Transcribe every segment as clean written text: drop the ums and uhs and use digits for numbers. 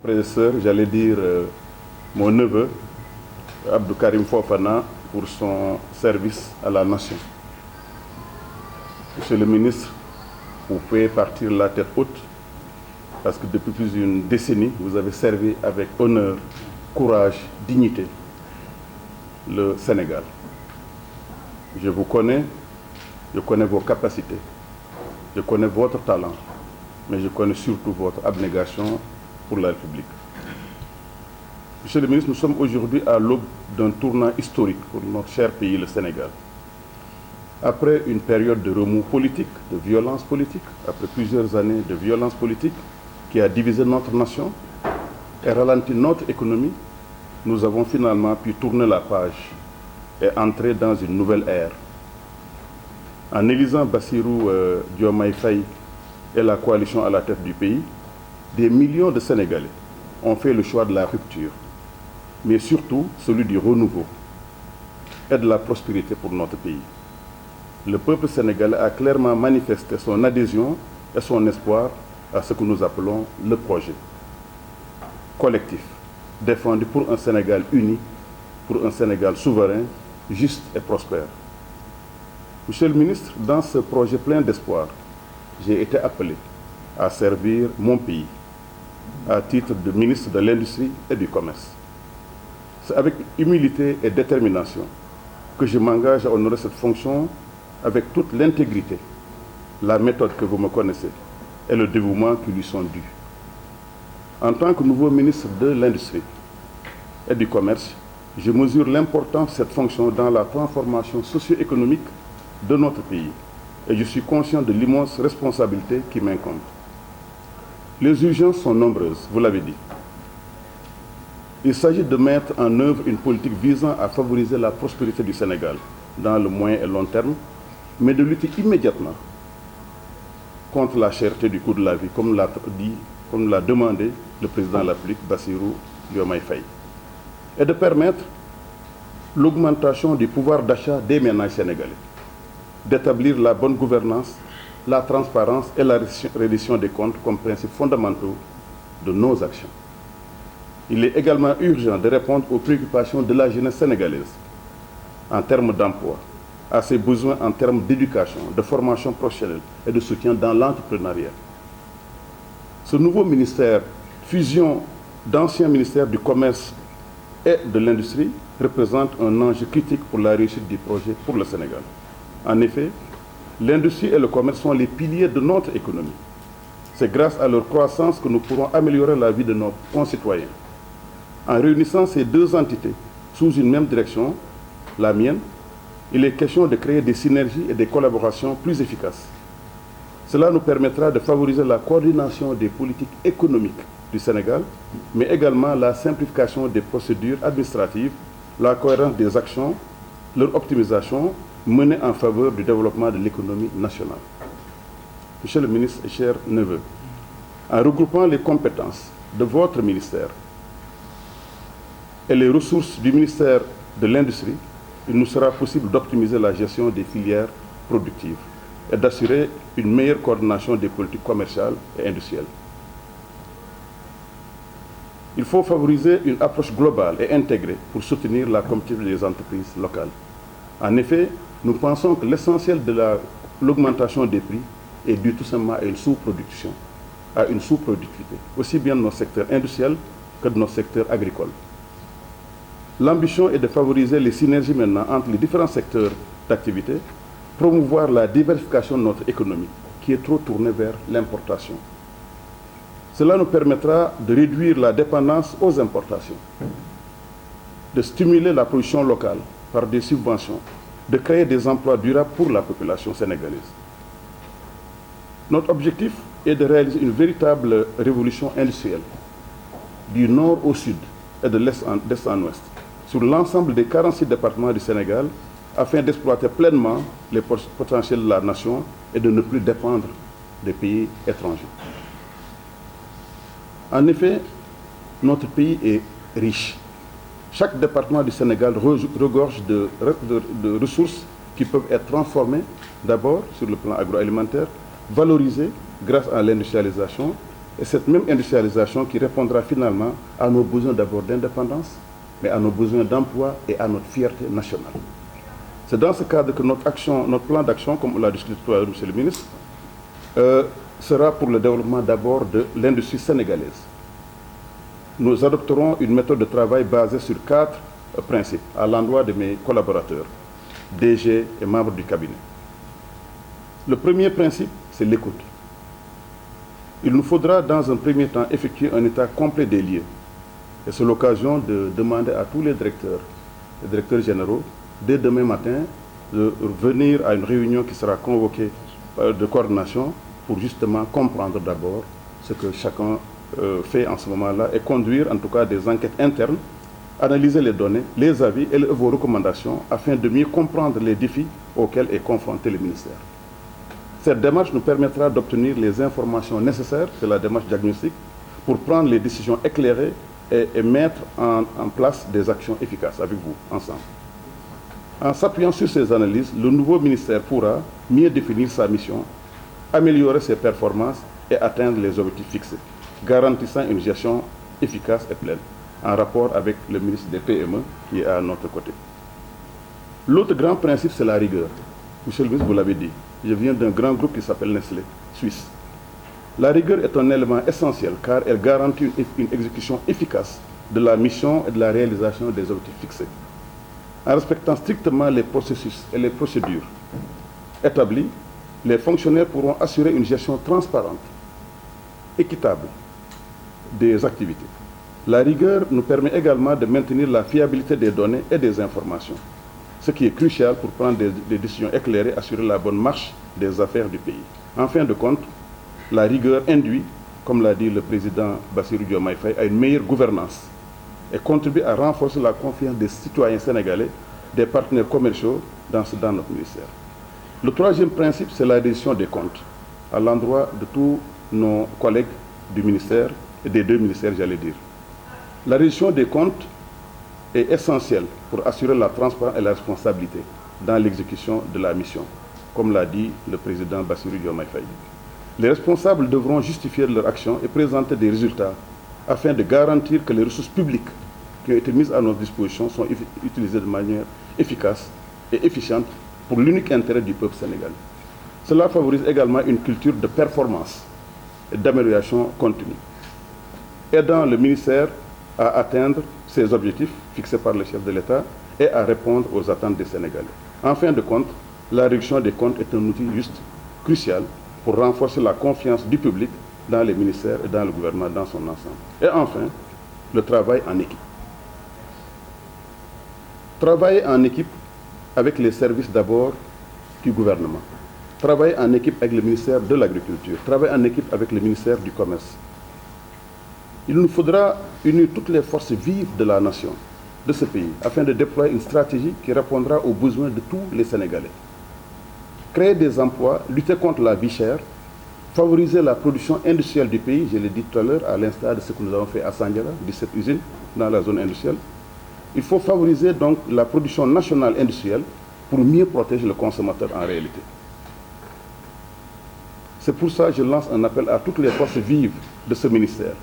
Prédécesseur, j'allais dire mon neveu, Abdou Karim Fofana, pour son service à la nation. Monsieur le ministre, vous pouvez partir la tête haute, parce que depuis plus d'une décennie, vous avez servi avec honneur, courage, dignité le Sénégal. Je vous connais, je connais vos capacités, je connais votre talent, mais je connais surtout votre abnégation pour la République. Monsieur le ministre, nous sommes aujourd'hui à l'aube d'un tournant historique pour notre cher pays, le Sénégal. Après une période de remous politique, de violence politique, après plusieurs années de violence politique qui a divisé notre nation et ralenti notre économie, nous avons finalement pu tourner la page et entrer dans une nouvelle ère. En élisant Bassirou Diomaye Faye et la coalition à la tête du pays, des millions de Sénégalais ont fait le choix de la rupture, mais surtout celui du renouveau et de la prospérité pour notre pays. Le peuple sénégalais a clairement manifesté son adhésion et son espoir à ce que nous appelons le projet collectif, défendu pour un Sénégal uni, pour un Sénégal souverain, juste et prospère. Monsieur le ministre, dans ce projet plein d'espoir, j'ai été appelé à servir mon pays à titre de ministre de l'Industrie et du Commerce. C'est avec humilité et détermination que je m'engage à honorer cette fonction avec toute l'intégrité, la méthode que vous me connaissez et le dévouement qui lui sont dus. En tant que nouveau ministre de l'Industrie et du Commerce, je mesure l'importance de cette fonction dans la transformation socio-économique de notre pays et je suis conscient de l'immense responsabilité qui m'incombe. Les urgences sont nombreuses, vous l'avez dit. Il s'agit de mettre en œuvre une politique visant à favoriser la prospérité du Sénégal dans le moyen et long terme, mais de lutter immédiatement contre la cherté du coût de la vie, comme l'a demandé le président de la République, Bassirou Diomaye Faye, et de permettre l'augmentation du pouvoir d'achat des ménages sénégalais, d'établir la bonne gouvernance, la transparence et la reddition des comptes comme principes fondamentaux de nos actions. Il est également urgent de répondre aux préoccupations de la jeunesse sénégalaise en termes d'emploi, à ses besoins en termes d'éducation, de formation professionnelle et de soutien dans l'entrepreneuriat. Ce nouveau ministère, fusion d'anciens ministères du Commerce et de l'Industrie, représente un enjeu critique pour la réussite du projet pour le Sénégal. En effet, l'industrie et le commerce sont les piliers de notre économie. C'est grâce à leur croissance que nous pourrons améliorer la vie de nos concitoyens. En réunissant ces deux entités sous une même direction, la mienne, il est question de créer des synergies et des collaborations plus efficaces. Cela nous permettra de favoriser la coordination des politiques économiques du Sénégal, mais également la simplification des procédures administratives, la cohérence des actions, leur optimisation menée en faveur du développement de l'économie nationale. Monsieur le ministre et chers neveux, en regroupant les compétences de votre ministère et les ressources du ministère de l'Industrie, il nous sera possible d'optimiser la gestion des filières productives et d'assurer une meilleure coordination des politiques commerciales et industrielles. Il faut favoriser une approche globale et intégrée pour soutenir la compétitivité des entreprises locales. En effet, nous pensons que l'essentiel de l'augmentation des prix est dû tout simplement à une sous-production, à une sous-productivité, aussi bien de nos secteurs industriels que de nos secteurs agricoles. L'ambition est de favoriser les synergies maintenant entre les différents secteurs d'activité, promouvoir la diversification de notre économie, qui est trop tournée vers l'importation. Cela nous permettra de réduire la dépendance aux importations, de stimuler la production locale par des subventions, de créer des emplois durables pour la population sénégalaise. Notre objectif est de réaliser une véritable révolution industrielle, du nord au sud et de l'est en ouest, sur l'ensemble des 46 départements du Sénégal, afin d'exploiter pleinement les potentiels de la nation et de ne plus dépendre des pays étrangers. En effet, notre pays est riche. Chaque département du Sénégal regorge de ressources qui peuvent être transformées, d'abord sur le plan agroalimentaire, valorisées grâce à l'industrialisation Et cette même industrialisation qui répondra finalement à nos besoins d'abord d'indépendance, mais à nos besoins d'emploi et à notre fierté nationale. C'est dans ce cadre que notre plan d'action, comme on l'a discuté tout à l'heure, Monsieur le ministre, sera pour le développement d'abord de l'industrie sénégalaise. Nous adopterons une méthode de travail basée sur 4 principes à l'endroit de mes collaborateurs, DG et membres du cabinet. Le premier principe, c'est l'écoute. Il nous faudra dans un premier temps effectuer un état complet des lieux. Et c'est l'occasion de demander à tous les directeurs généraux, dès demain matin, de venir à une réunion qui sera convoquée de coordination pour justement comprendre d'abord ce que chacun fait en ce moment-là et conduire en tout cas des enquêtes internes, analyser les données, les avis et vos recommandations afin de mieux comprendre les défis auxquels est confronté le ministère. Cette démarche nous permettra d'obtenir les informations nécessaires, c'est la démarche diagnostique, pour prendre les décisions éclairées et mettre en place des actions efficaces avec vous, ensemble. En s'appuyant sur ces analyses, le nouveau ministère pourra mieux définir sa mission, améliorer ses performances et atteindre les objectifs fixés, garantissant une gestion efficace et pleine, en rapport avec le ministre des PME qui est à notre côté. L'autre grand principe, c'est la rigueur. Monsieur le ministre, vous l'avez dit, je viens d'un grand groupe qui s'appelle Nestlé, Suisse. La rigueur est un élément essentiel car elle garantit une exécution efficace de la mission et de la réalisation des objectifs fixés. En respectant strictement les processus et les procédures établis, les fonctionnaires pourront assurer une gestion transparente, équitable des activités. La rigueur nous permet également de maintenir la fiabilité des données et des informations, ce qui est crucial pour prendre des décisions éclairées et assurer la bonne marche des affaires du pays. En fin de compte, la rigueur induit, comme l'a dit le président Bassirou Diomaye Faye, à une meilleure gouvernance et contribue à renforcer la confiance des citoyens sénégalais, des partenaires commerciaux dans notre ministère. Le troisième principe, c'est la reddition des comptes à l'endroit de tous nos collègues du ministère et des deux ministères, j'allais dire. La reddition des comptes est essentielle pour assurer la transparence et la responsabilité dans l'exécution de la mission, comme l'a dit le président Bassirou Diomaye Faye. Les responsables devront justifier leur action et présenter des résultats afin de garantir que les ressources publiques qui ont été mises à notre disposition sont utilisées de manière efficace et efficiente pour l'unique intérêt du peuple sénégalais. Cela favorise également une culture de performance et d'amélioration continue, aidant le ministère à atteindre ses objectifs fixés par le chef de l'État et à répondre aux attentes des Sénégalais. En fin de compte, la réduction des comptes est un outil juste crucial pour renforcer la confiance du public dans les ministères et dans le gouvernement dans son ensemble. Et enfin, le travail en équipe. Travailler en équipe avec les services d'abord du gouvernement. Travailler en équipe avec le ministère de l'Agriculture. Travailler en équipe avec le ministère du Commerce. Il nous faudra unir toutes les forces vives de la nation, de ce pays, afin de déployer une stratégie qui répondra aux besoins de tous les Sénégalais. Créer des emplois, lutter contre la vie chère, favoriser la production industrielle du pays, je l'ai dit tout à l'heure, à l'instar de ce que nous avons fait à Sandiara, 17 usines dans la zone industrielle. Il faut favoriser donc la production nationale industrielle pour mieux protéger le consommateur en réalité. C'est pour ça que je lance un appel à toutes les forces vives de ce ministère,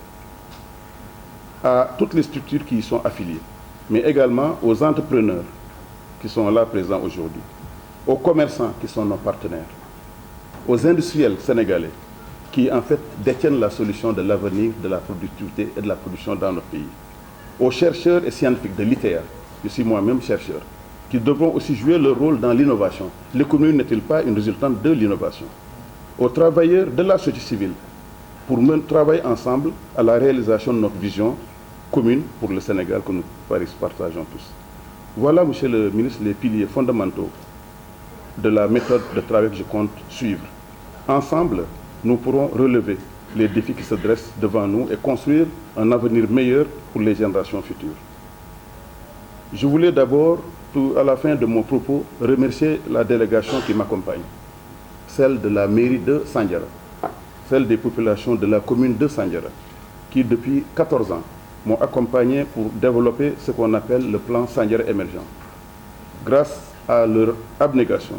à toutes les structures qui y sont affiliées, mais également aux entrepreneurs qui sont là présents aujourd'hui, aux commerçants qui sont nos partenaires, aux industriels sénégalais qui en fait détiennent la solution de l'avenir de la productivité et de la production dans notre pays, aux chercheurs et scientifiques de l'ITEA, je suis moi-même chercheur, qui devront aussi jouer leur rôle dans l'innovation. L'économie n'est-elle pas une résultante de l'innovation? Aux travailleurs de la société civile, pour travailler ensemble à la réalisation de notre vision commune pour le Sénégal que nous partageons tous. Voilà, Monsieur le ministre, les piliers fondamentaux de la méthode de travail que je compte suivre. Ensemble, nous pourrons relever les défis qui se dressent devant nous et construire un avenir meilleur pour les générations futures. Je voulais d'abord, à la fin de mon propos, remercier la délégation qui m'accompagne, celle de la mairie de Sandiara, celle des populations de la commune de Sandiara, qui depuis 14 ans m'ont accompagné pour développer ce qu'on appelle le plan Sandiara émergent. Grâce à leur abnégation,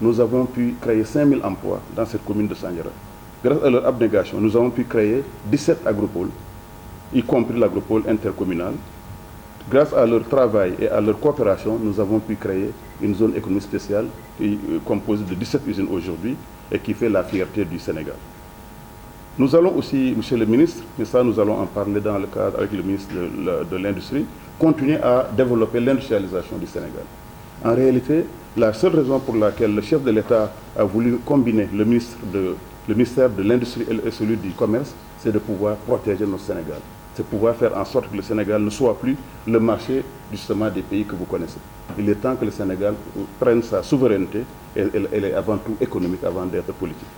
nous avons pu créer 5000 emplois dans cette commune de Sandiara. Grâce à leur abnégation, nous avons pu créer 17 agropoles, y compris l'agropole intercommunal. Grâce à leur travail et à leur coopération, nous avons pu créer une zone économique spéciale composée de 17 usines aujourd'hui et qui fait la fierté du Sénégal. Nous allons aussi, Monsieur le ministre, mais ça nous allons en parler dans le cadre avec le ministre de l'Industrie, continuer à développer l'industrialisation du Sénégal. En réalité, la seule raison pour laquelle le chef de l'État a voulu combiner le ministère de l'Industrie et celui du Commerce, c'est de pouvoir protéger notre Sénégal. C'est pouvoir faire en sorte que le Sénégal ne soit plus le marché justement des pays que vous connaissez. Il est temps que le Sénégal prenne sa souveraineté, et elle est avant tout économique avant d'être politique.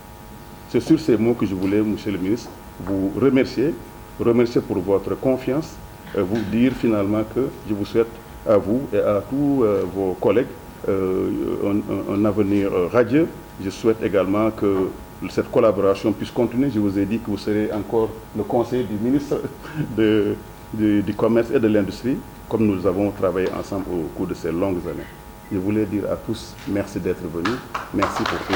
C'est sur ces mots que je voulais, Monsieur le ministre, vous remercier pour votre confiance, vous dire finalement que je vous souhaite à vous et à tous vos collègues un avenir radieux. Je souhaite également que cette collaboration puisse continuer. Je vous ai dit que vous serez encore le conseiller du ministre du Commerce et de l'Industrie, comme nous avons travaillé ensemble au cours de ces longues années. Je voulais dire à tous merci d'être venus, merci pour tout.